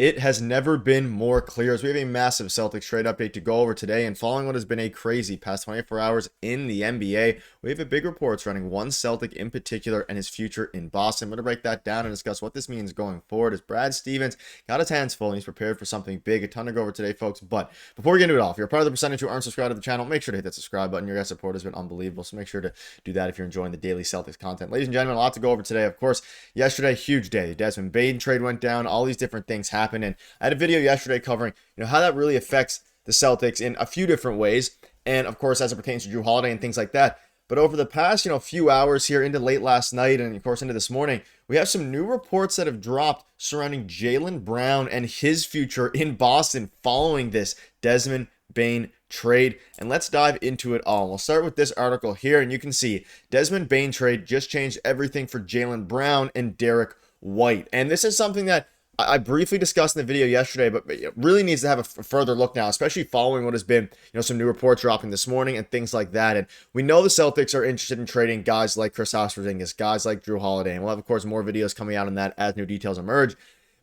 It has never been more clear as we have a massive Celtics trade update to go over today. And following what has been a crazy past 24 hours in the NBA, we have a big report surrounding one Celtic in particular and his future in Boston. I'm going to break that down and discuss what this means going forward as Brad Stevens got his hands full and he's prepared for something big. A ton to go over today, folks. But before we get into it all, if you're a part of the percentage who aren't subscribed to the channel, make sure to hit that subscribe button. Your guys' support has been unbelievable. So make sure to do that if you're enjoying the daily Celtics content. Ladies and gentlemen, a lot to go over today. Of course, yesterday, huge day. The Desmond Bane trade went down. All these different things happened. And I had a video yesterday covering, how that really affects the Celtics in a few different ways. And of course, as it pertains to Jrue Holiday and things like that. But over the past, few hours here into late last night and of course into this morning, we have some new reports that have dropped surrounding Jaylen Brown and his future in Boston following this Desmond Bane trade. And let's dive into it all. We'll start with this article here, and you can see Desmond Bane trade just changed everything for Jaylen Brown and Derrick White. And this is something that I briefly discussed in the video yesterday, but it really needs to have a further look now, especially following what has been, some new reports dropping this morning and things like that. And we know the Celtics are interested in trading guys like Kristaps Porziņģis, guys like Jrue Holiday, and we'll have, of course, more videos coming out on that as new details emerge.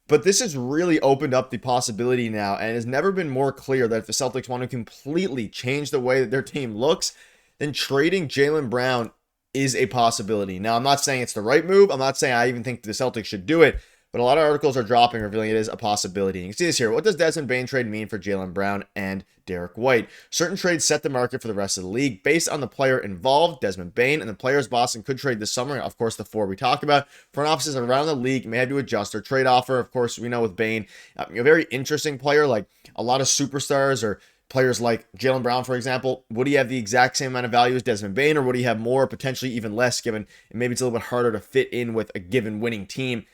But this has really opened up the possibility now, and it has never been more clear that if the Celtics want to completely change the way that their team looks, then trading Jaylen Brown is a possibility. Now, I'm not saying it's the right move. I'm not saying I even think the Celtics should do it. But a lot of articles are dropping, revealing it is a possibility. And you can see this here. What does Desmond Bane trade mean for Jaylen Brown and Derrick White? Certain trades set the market for the rest of the league. Based on the player involved, Desmond Bane, and the players Boston could trade this summer, of course, the four we talked about. Front offices around the league may have to adjust their trade offer. Of course, we know with Bane, a very interesting player, like a lot of superstars or players like Jaylen Brown, for example. Would he have the exact same amount of value as Desmond Bane, or would he have more, potentially even less, given maybe it's a little bit harder to fit in with a given winning team?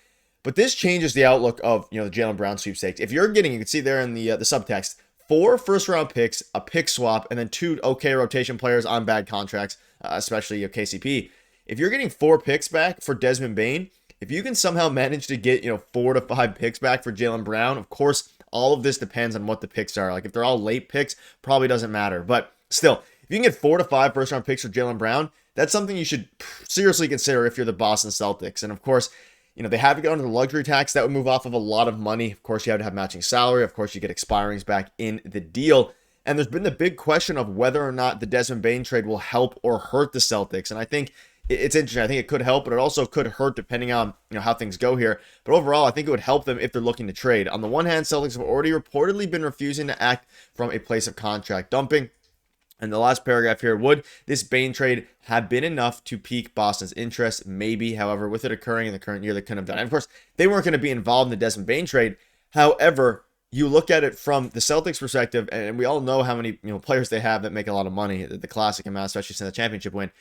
But this changes the outlook of, the Jaylen Brown sweepstakes. If you're getting, you can see there in the subtext, 4 first-round picks, a pick swap, and then 2 okay rotation players on bad contracts, especially KCP. If you're getting 4 picks back for Desmond Bane, if you can somehow manage to get, 4 to 5 picks back for Jaylen Brown, of course, all of this depends on what the picks are. Like, if they're all late picks, probably doesn't matter. But still, if you can get 4 to 5 first-round picks for Jaylen Brown, that's something you should seriously consider if you're the Boston Celtics. And, of course, they have to go under the luxury tax. That would move off of a lot of money. Of course, you have to have matching salary. Of course, you get expirings back in the deal. And there's been the big question of whether or not the Desmond Bane trade will help or hurt the Celtics. And I think it's interesting. I think it could help, but it also could hurt depending on how things go here. But overall, I think it would help them if they're looking to trade. On the one hand, Celtics have already reportedly been refusing to act from a place of contract dumping. And the last paragraph here, would this Bane trade have been enough to pique Boston's interest? Maybe. However, with it occurring in the current year, they couldn't have done it. And of course, they weren't going to be involved in the Desmond Bane trade. However, you look at it from the Celtics perspective, and we all know how many players they have that make a lot of money, the classic amount, especially since the championship win.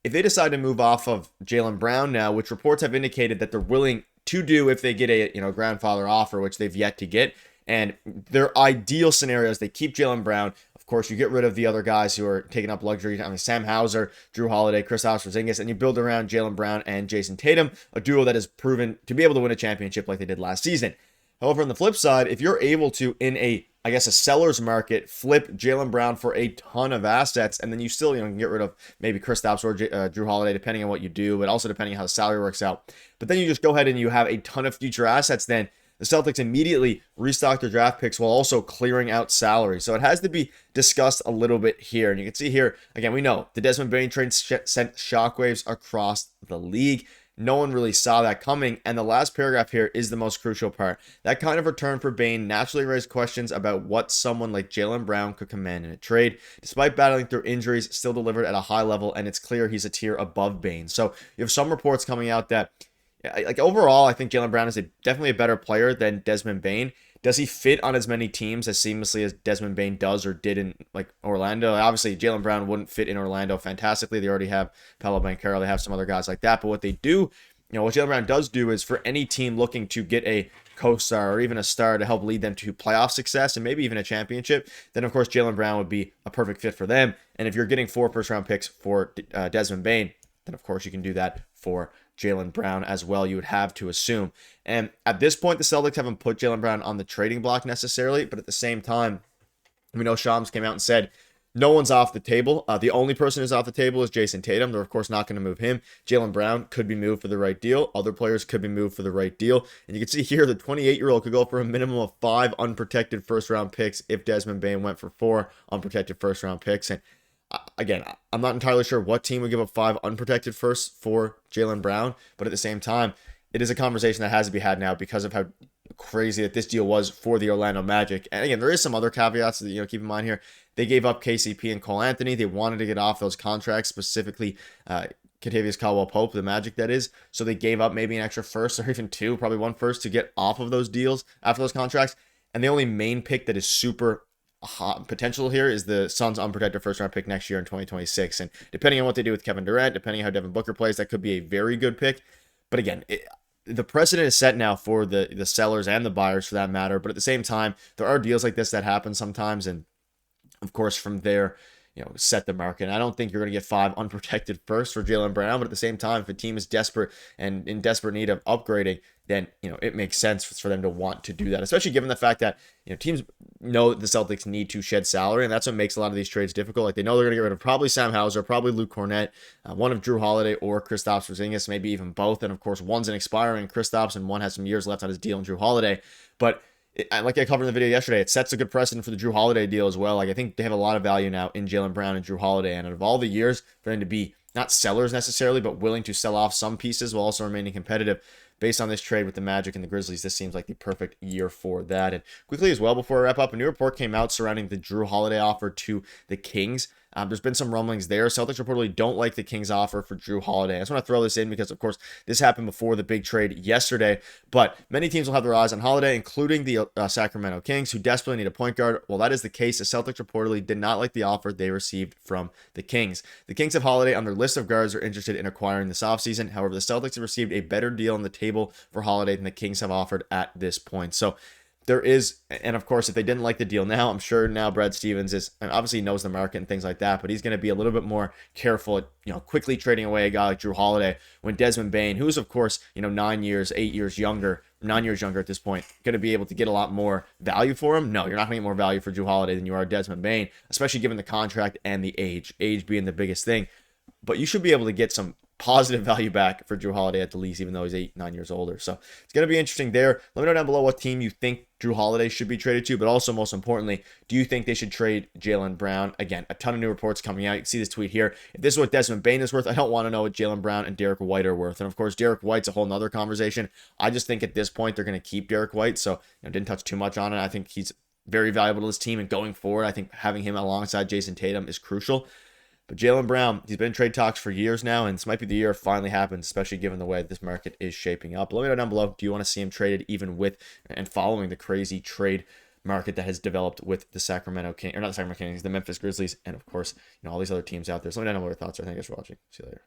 If they decide to move off of Jaylen Brown now, which reports have indicated that they're willing to do if they get a grandfather offer, which they've yet to get, and their ideal scenario is they keep Jaylen Brown. Of course, you get rid of the other guys who are taking up luxury. Sam Hauser, Jrue Holiday, Kristaps Porziņģis, and you build around Jaylen Brown and Jayson Tatum, a duo that has proven to be able to win a championship like they did last season. However, on the flip side, if you're able to, in a seller's market, flip Jaylen Brown for a ton of assets, and then you still, can get rid of maybe Kristaps or Jrue Holiday, depending on what you do, but also depending on how the salary works out. But then you just go ahead and you have a ton of future assets then. The Celtics immediately restock their draft picks while also clearing out salary. So it has to be discussed a little bit here. And you can see here, again, we know the Desmond Bane trade sent shockwaves across the league. No one really saw that coming. And the last paragraph here is the most crucial part. That kind of return for Bane naturally raised questions about what someone like Jaylen Brown could command in a trade. Despite battling through injuries, still delivered at a high level, and it's clear he's a tier above Bane. So you have some reports coming out that overall, I think Jaylen Brown is definitely a better player than Desmond Bane. Does he fit on as many teams as seamlessly as Desmond Bane does or did in Orlando? Obviously, Jaylen Brown wouldn't fit in Orlando fantastically. They already have Paolo Banchero. They have some other guys like that. But what they do, what Jaylen Brown does do is for any team looking to get a co-star or even a star to help lead them to playoff success and maybe even a championship, then of course Jaylen Brown would be a perfect fit for them. And if you're getting 4 first-round picks for Desmond Bane, then of course you can do that for Jaylen Brown as well, you would have to assume. And at this point, the Celtics haven't put Jaylen Brown on the trading block necessarily, but at the same time, we know Shams came out and said no one's off the table. The only person who's off the table is Jayson Tatum. They're, of course, not going to move him. Jaylen Brown could be moved for the right deal. Other players could be moved for the right deal. And you can see here the 28-year-old could go for a minimum of 5 unprotected first-round picks if Desmond Bane went for 4 unprotected first-round picks. And again, I'm not entirely sure what team would give up 5 unprotected firsts for Jaylen Brown. But at the same time, it is a conversation that has to be had now because of how crazy that this deal was for the Orlando Magic. And again, there is some other caveats that keep in mind here. They gave up KCP and Cole Anthony. They wanted to get off those contracts, specifically Kentavious Caldwell-Pope, the Magic that is. So they gave up maybe an extra first or even 2, probably 1 first to get off of those deals after those contracts. And the only main pick that is super hot potential here is the Suns' unprotected first-round pick next year in 2026. And depending on what they do with Kevin Durant, depending on how Devin Booker plays, that could be a very good pick. But again, the precedent is set now for the sellers and the buyers for that matter. But at the same time, there are deals like this that happen sometimes. And of course, from there, set the market. And I don't think you're going to get 5 unprotected firsts for Jaylen Brown. But at the same time, if a team is desperate and in desperate need of upgrading, then, it makes sense for them to want to do that, especially given the fact that, teams know that the Celtics need to shed salary. And that's what makes a lot of these trades difficult. Like they know they're going to get rid of probably Sam Hauser, probably Luke Cornett, one of Jrue Holiday or Kristaps Porziņģis, maybe even both. And of course, one's an expiring Kristaps and one has some years left on his deal in Jrue Holiday. But like I covered in the video yesterday, it sets a good precedent for the Jrue Holiday deal as well. Like I think they have a lot of value now in Jaylen Brown and Jrue Holiday. And out of all the years for them to be not sellers necessarily, but willing to sell off some pieces while also remaining competitive, based on this trade with the Magic and the Grizzlies, this seems like the perfect year for that. And quickly as well, before I wrap up, a new report came out surrounding the Jrue Holiday offer to the Kings. There's been some rumblings there. Celtics reportedly don't like the Kings offer for Jrue Holiday. I just want to throw this in because, of course, this happened before the big trade yesterday. But many teams will have their eyes on Holiday, including the Sacramento Kings, who desperately need a point guard. Well, that is the case. The Celtics reportedly did not like the offer they received from the Kings. The Kings have Holiday on their list of guards they're interested in acquiring this offseason. However, the Celtics have received a better deal on the table for Holiday than the Kings have offered at this point. So there is, and of course, if they didn't like the deal now, I'm sure now Brad Stevens is, and obviously knows the market and things like that, but he's going to be a little bit more careful at, quickly trading away a guy like Jrue Holiday when Desmond Bane, who's of course, 9 years, 8 years younger, 9 years younger at this point, going to be able to get a lot more value for him. No, you're not going to get more value for Jrue Holiday than you are Desmond Bane, especially given the contract and the age being the biggest thing. But you should be able to get some positive value back for Jrue Holiday at the least, even though he's 8-9 years older. So it's going to be interesting there. Let me know down below what team you think Jrue Holiday should be traded to, but also most importantly, do you think they should trade Jaylen Brown? Again, a ton of new reports coming out. You can see this tweet here. If this is what Desmond Bane is worth, I don't want to know what Jaylen Brown and Derrick White are worth. And of course, Derrick White's a whole nother conversation. I just think at this point, they're going to keep Derrick White. So didn't touch too much on it. I think he's very valuable to this team, and going forward, I think having him alongside Jayson Tatum is crucial. But Jaylen Brown, he's been in trade talks for years now, and this might be the year it finally happens, especially given the way this market is shaping up. Let me know down below, do you want to see him traded even with and following the crazy trade market that has developed with the Sacramento Kings, or not the Sacramento Kings, the Memphis Grizzlies, and of course, all these other teams out there. So let me know what your thoughts are. Thank you guys for watching. See you later.